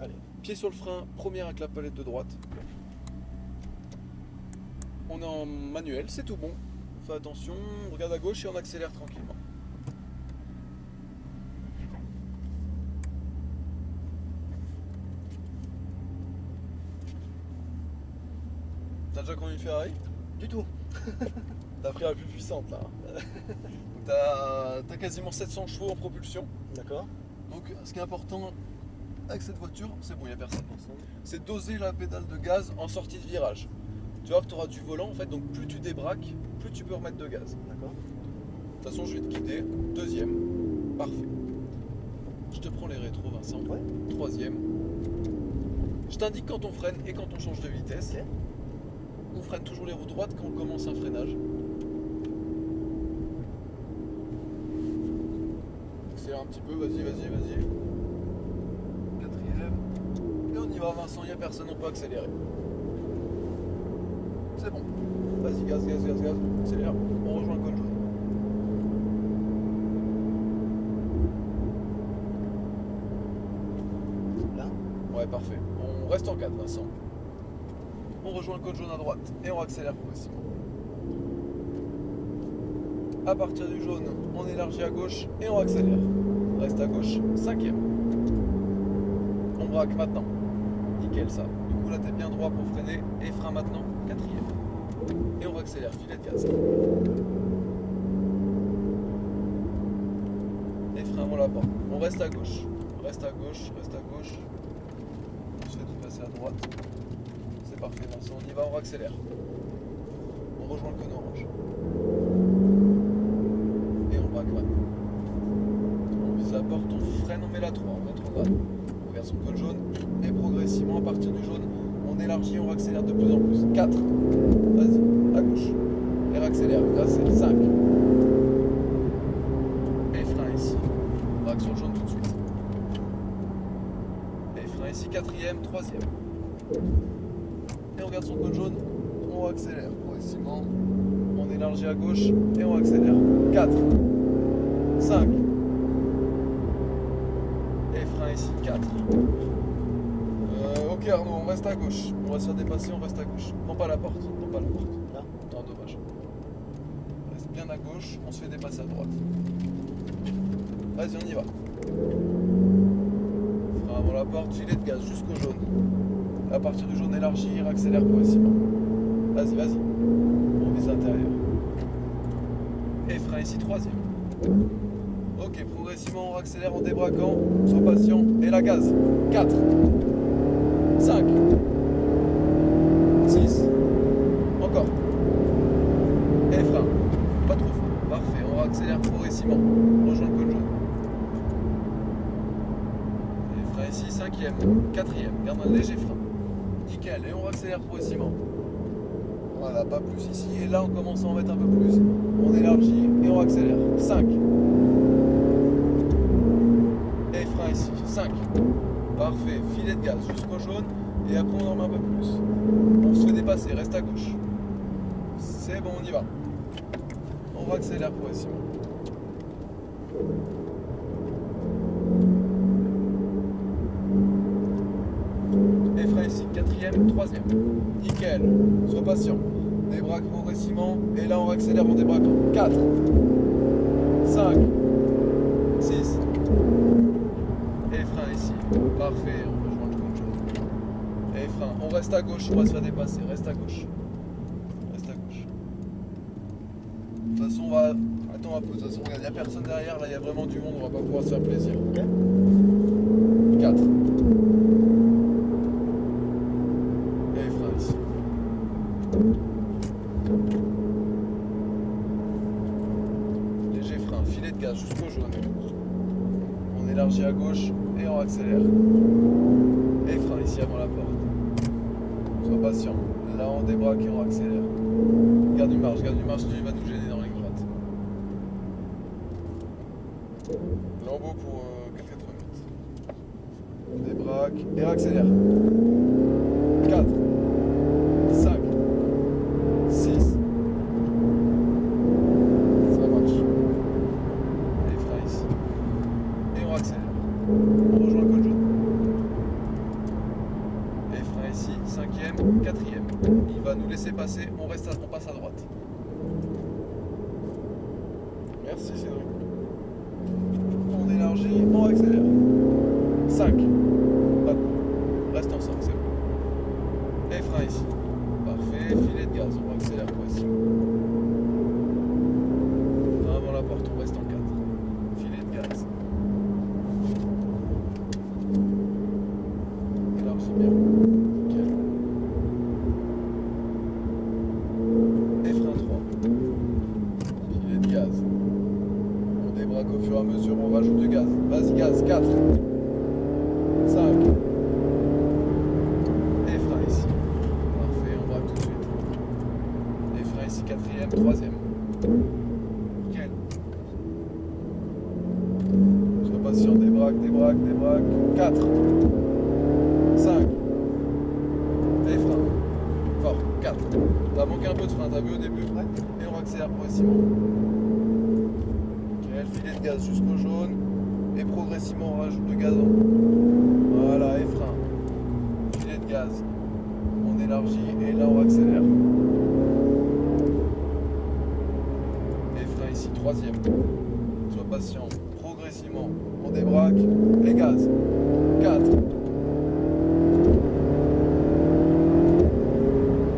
Allez. Pied sur le frein, premier avec la palette de droite. On est en manuel, c'est tout bon. On fait attention, on regarde à gauche et on accélère tranquillement. T'as déjà conduit une Ferrari? Du tout. T'as pris la plus puissante là. T'as quasiment 700 chevaux en propulsion. D'accord. Donc ce qui est important avec cette voiture, c'est bon, il n'y a personne. C'est doser la pédale de gaz en sortie de virage. Tu vois que tu auras du volant en fait, donc plus tu débraques, plus tu peux remettre de gaz. D'accord. De toute façon, je vais te guider. Deuxième. Parfait. Je te prends les rétros, Vincent. Ouais. Troisième. Je t'indique quand on freine et quand on change de vitesse. Ok. On freine toujours les roues droites quand on commence un freinage. Accélère un petit peu, vas-y. Quatrième. Et on y va, Vincent, il n'y a personne, on peut accélérer. C'est bon. Vas-y, gaz. Accélère. On rejoint le col jaune. Là. Ouais, parfait. On reste en 4, Vincent. On rejoint le code jaune à droite et on accélère progressivement. À partir du jaune, on élargit à gauche et on accélère. Reste à gauche, cinquième. On braque maintenant. Nickel ça. Du coup là t'es bien droit pour freiner et frein maintenant, quatrième. Et on accélère, filet de gaz. Et frein avant la porte. On reste à gauche. Reste à gauche. On se fait tout passer à droite. C'est parfait, Vincent, on y va, on accélère. On rejoint le cône orange. Et on braque maintenant. On vise la porte, on freine, on met la 3, on rétrograde. On regarde son cône jaune et progressivement à partir du jaune, on élargit, on accélère de plus en plus. 4. Vas-y, à gauche. Et accélère, grâce à 5. Et frein ici. On braque sur le jaune tout de suite. Et frein ici, quatrième, troisième. Et on regarde son cône jaune, on accélère progressivement, on élargit à gauche et on accélère. 4, 5, et frein ici, 4. Ok Arnaud, on reste à gauche, on va se faire dépasser, on reste à gauche. Prends pas la porte, Là. Attends, dommage. Reste bien à gauche, on se fait dépasser à droite. Vas-y, on y va. Frein avant la porte, filet de gaz jusqu'au jaune. À partir du jaune, élargir, accélère progressivement. Vas-y. On vise l'intérieur. Et frein ici, troisième. Ok, progressivement, on accélère en débraquant. Sois patient. Et la gaz. 4, 5, 6. Encore. Et frein. Pas trop fort. Parfait, on accélère progressivement. On rejoint le cône jaune. Et frein ici, cinquième. Quatrième. Garde un léger frein. Nickel, et on accélère progressivement. Voilà, pas plus ici. Et là, on commence à en mettre un peu plus. On élargit et on accélère. 5. Et frein ici. 5. Parfait. Filet de gaz jusqu'au jaune. Et après, on en met un peu plus. On se fait dépasser. Reste à gauche. C'est bon, on y va. On accélère progressivement. Et frein ici, quatrième, troisième. Nickel, sois patient. Débraque progressivement. Et là on accélère en débraquant. 4, 5, 6. Et frein ici. Parfait, on rejoint le cône jaune. Et frein, on reste à gauche, on va se faire dépasser. Reste à gauche. De toute façon, on va. Attends un peu, de toute façon, regarde, il n'y a personne derrière, là il y a vraiment du monde, on va pas pouvoir se faire plaisir. 4. Et frein ici. Léger frein, filet de gaz jusqu'au jaune. On élargit à gauche et on accélère. Et frein ici avant la porte. Sois patient. Là on débraque et on accélère. Garde une marge, sinon il va nous gêner dans les droites. Lambeau pour 4,80 mètres. On débraque et on accélère. 4, 5, 6. Ça marche. Et frein ici. Et on accélère. On rejoint le cône jaune. quatrième. Il va nous laisser passer, on passe à droite. Merci Cédric. On élargit, on accélère. 5. Reste en 5, c'est bon. Et frein ici. Parfait, filet de gaz, on accélère progressivement. Avant la porte, on reste en 4. Filet de gaz. Élargis bien. Nickel. Et frein 3. Filet de gaz. On débraque au fur et à mesure, on rajoute du gaz. Vas-y gaz, 4. 5. Et frein ici. Parfait, on braque tout de suite. Et frein ici, quatrième, troisième. Nickel. Sois patient, débraque, débraque, débraque. 4. 5. Et frein. Fort, 4. T'as manqué un peu de frein, t'as vu au début? Ouais. Et on accélère progressivement. Nickel, filet de gaz jusqu'au jaune. Et progressivement on rajoute du gazon. Voilà, et frein. Filet de gaz. On élargit et là on accélère. Et frein ici, troisième. Sois patient. Progressivement, on débraque et gaz. 4.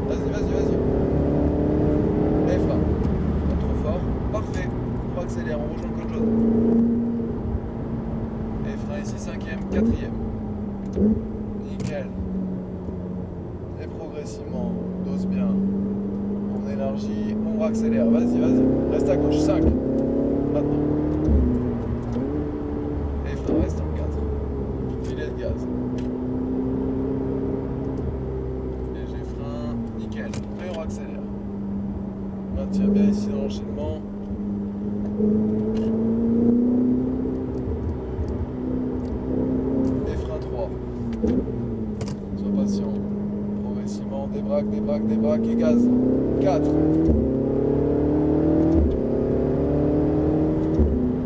Vas-y, vas-y, vas-y. Et frein. Pas trop fort. Parfait. On accélère, on rejoint le code jaune. Et frein ici, cinquième, quatrième. Nickel. Et progressivement, dose bien. On élargit, on accélère. Vas-y, vas-y. Reste à gauche. 5. Maintenant. Et frein reste en 4. Filet de gaz. Léger frein. Nickel. Et on accélère. Maintiens bien ici dans l'enchaînement. Sois patient. Progressivement, débraque, débraque, débraque et gaz. 4.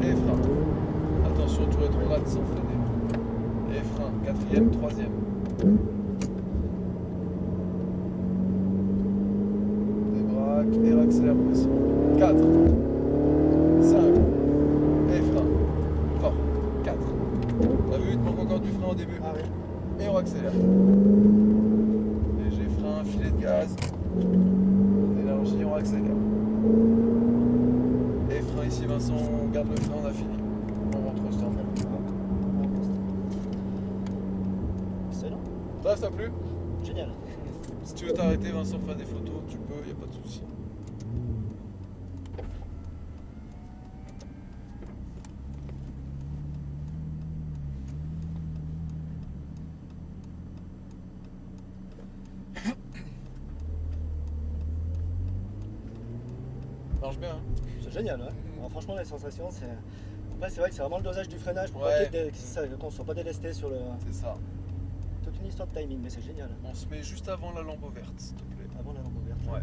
Et frein. Attention, tu rétrogrades sans freiner. Et frein. Quatrième, troisième. Débraque et accélère progressivement. 4. 5. Et frein. Fort. 4. T'as vu, il te manque encore du frein au début. Ah oui. Et on accélère. Léger frein, filet de gaz. Élargie, on accélère. Et frein ici, Vincent, on garde le frein, on a fini. On rentre au stand. Excellent. Ça plu? Génial. Si tu veux t'arrêter, Vincent, faire des photos, tu peux, il n'y a pas de souci. Marche bien. Hein. C'est génial, ouais. Alors, franchement, les sensations, c'est. Après, c'est vrai que c'est vraiment le dosage du freinage pour Ouais. qu'on ne soit pas délesté sur le. C'est ça. Toute une histoire de timing, mais c'est génial. On se met juste avant la lampe verte, s'il te plaît. Avant la lampe ouverte. Ouais.